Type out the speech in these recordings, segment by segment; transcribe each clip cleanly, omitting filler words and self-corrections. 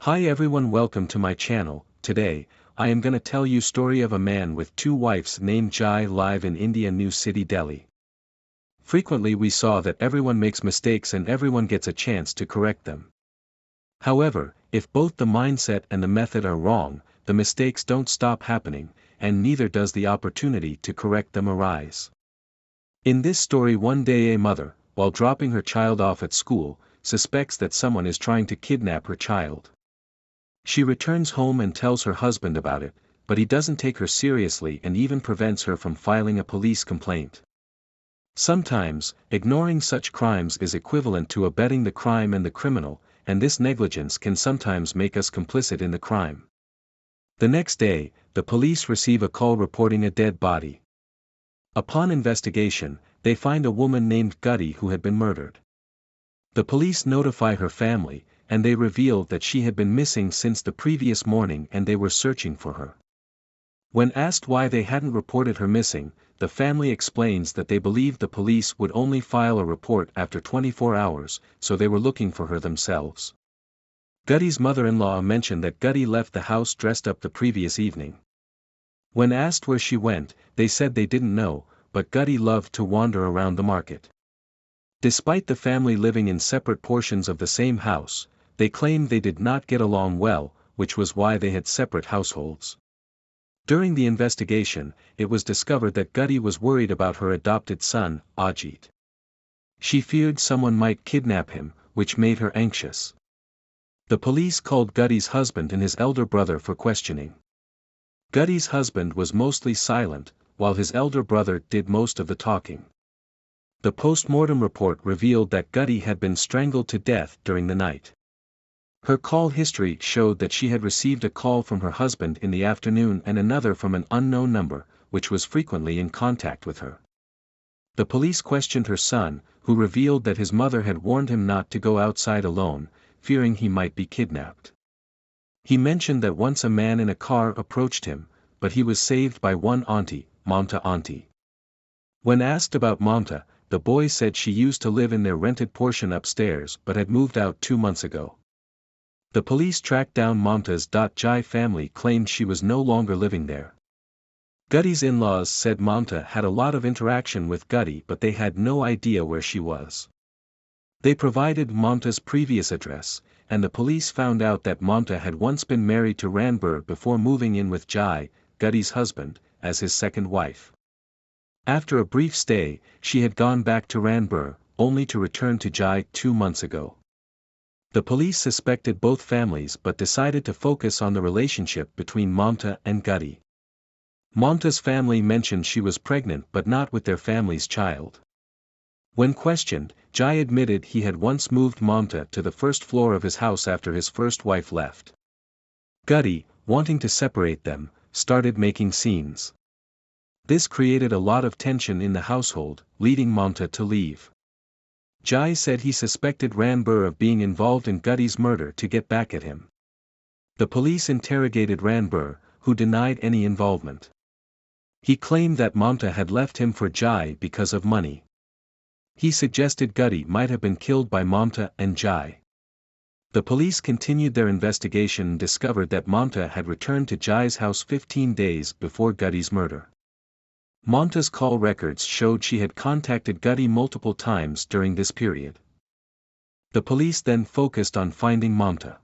Hi everyone, welcome to my channel. Today, I am gonna tell you story of a man with two wives named Jai live in India New City Delhi. Frequently we saw that everyone makes mistakes and everyone gets a chance to correct them. However, if both the mindset and the method are wrong, the mistakes don't stop happening, and neither does the opportunity to correct them arise. In this story, one day a mother, while dropping her child off at school, suspects that someone is trying to kidnap her child. She returns home and tells her husband about it, but he doesn't take her seriously and even prevents her from filing a police complaint. Sometimes, ignoring such crimes is equivalent to abetting the crime and the criminal, and this negligence can sometimes make us complicit in the crime. The next day, the police receive a call reporting a dead body. Upon investigation, they find a woman named Gutty who had been murdered. The police notify her family, and they reveal that she had been missing since the previous morning and they were searching for her. When asked why they hadn't reported her missing, the family explains that they believed the police would only file a report after 24 hours, so they were looking for her themselves. Gutty's mother-in-law mentioned that Gutty left the house dressed up the previous evening. When asked where she went, they said they didn't know, but Gutty loved to wander around the market. Despite the family living in separate portions of the same house, they claimed they did not get along well, which was why they had separate households. During the investigation, it was discovered that Gutty was worried about her adopted son, Ajit. She feared someone might kidnap him, which made her anxious. The police called Gutty's husband and his elder brother for questioning. Gutty's husband was mostly silent, while his elder brother did most of the talking. The post-mortem report revealed that Gutty had been strangled to death during the night. Her call history showed that she had received a call from her husband in the afternoon and another from an unknown number, which was frequently in contact with her. The police questioned her son, who revealed that his mother had warned him not to go outside alone, fearing he might be kidnapped. He mentioned that once a man in a car approached him, but he was saved by one auntie, Mamta auntie. When asked about Mamta, the boy said she used to live in their rented portion upstairs but had moved out 2 months ago. The police tracked down Mamta's Jai family claimed she was no longer living there. Gutty's in-laws said Mamta had a lot of interaction with Gutty but they had no idea where she was. They provided Mamta's previous address, and the police found out that Mamta had once been married to Ranbir before moving in with Jai, Gutty's husband, as his second wife. After a brief stay, she had gone back to Ranbir, only to return to Jai 2 months ago. The police suspected both families but decided to focus on the relationship between Mamta and Gutty. Mamta's family mentioned she was pregnant but not with their family's child. When questioned, Jai admitted he had once moved Mamta to the first floor of his house after his first wife left. Gutty, wanting to separate them, started making scenes. This created a lot of tension in the household, leading Mamta to leave. Jai said he suspected Ranbir of being involved in Gutty's murder to get back at him. The police interrogated Ranbir, who denied any involvement. He claimed that Mamta had left him for Jai because of money. He suggested Gutty might have been killed by Mamta and Jai. The police continued their investigation and discovered that Mamta had returned to Jai's house 15 days before Gutty's murder. Mamta's call records showed she had contacted Gutty multiple times during this period. The police then focused on finding Mamta.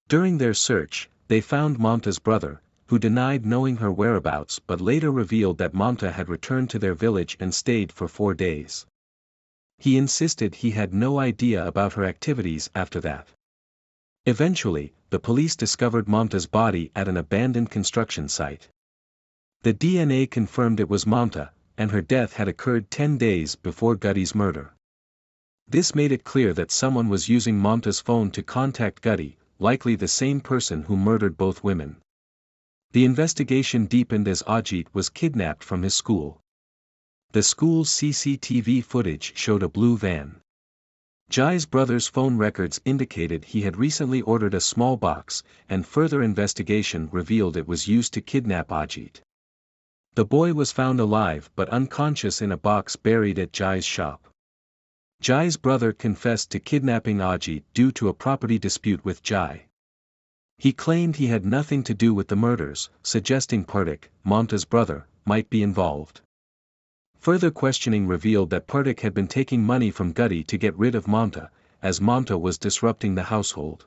During their search, they found Mamta's brother, who denied knowing her whereabouts but later revealed that Mamta had returned to their village and stayed for 4 days. He insisted he had no idea about her activities after that. Eventually, the police discovered Mamta's body at an abandoned construction site. The DNA confirmed it was Mamta, and her death had occurred 10 days before Gutty's murder. This made it clear that someone was using Mamta's phone to contact Gutty, likely the same person who murdered both women. The investigation deepened as Ajit was kidnapped from his school. The school's CCTV footage showed a blue van. Jai's brother's phone records indicated he had recently ordered a small box, and further investigation revealed it was used to kidnap Ajit. The boy was found alive but unconscious in a box buried at Jai's shop. Jai's brother confessed to kidnapping Ajit due to a property dispute with Jai. He claimed he had nothing to do with the murders, suggesting Purtik, Monta's brother, might be involved. Further questioning revealed that Purtik had been taking money from Gutty to get rid of Monta, as Monta was disrupting the household.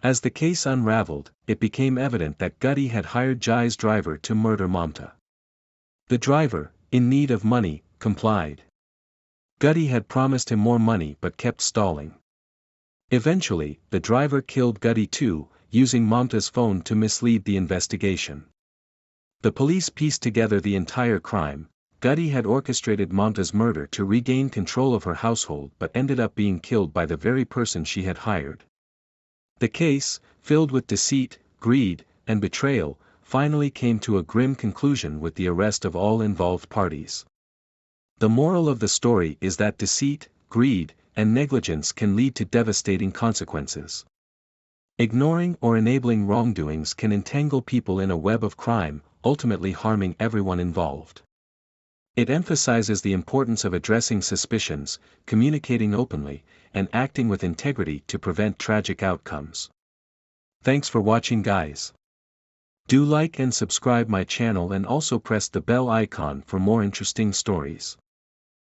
As the case unraveled, it became evident that Gutty had hired Jai's driver to murder Monta. The driver, in need of money, complied. Gutty had promised him more money but kept stalling. Eventually, the driver killed Gutty too, using Monta's phone to mislead the investigation. The police pieced together the entire crime. Gutty had orchestrated Monta's murder to regain control of her household but ended up being killed by the very person she had hired. The case, filled with deceit, greed, and betrayal, finally came to a grim conclusion with the arrest of all involved parties. The moral of the story is that deceit, greed, and negligence can lead to devastating consequences. Ignoring or enabling wrongdoings can entangle people in a web of crime, ultimately harming everyone involved. It emphasizes the importance of addressing suspicions, communicating openly, and acting with integrity to prevent tragic outcomes. Thanks for watching, guys. Do like and subscribe my channel and also press the bell icon for more interesting stories.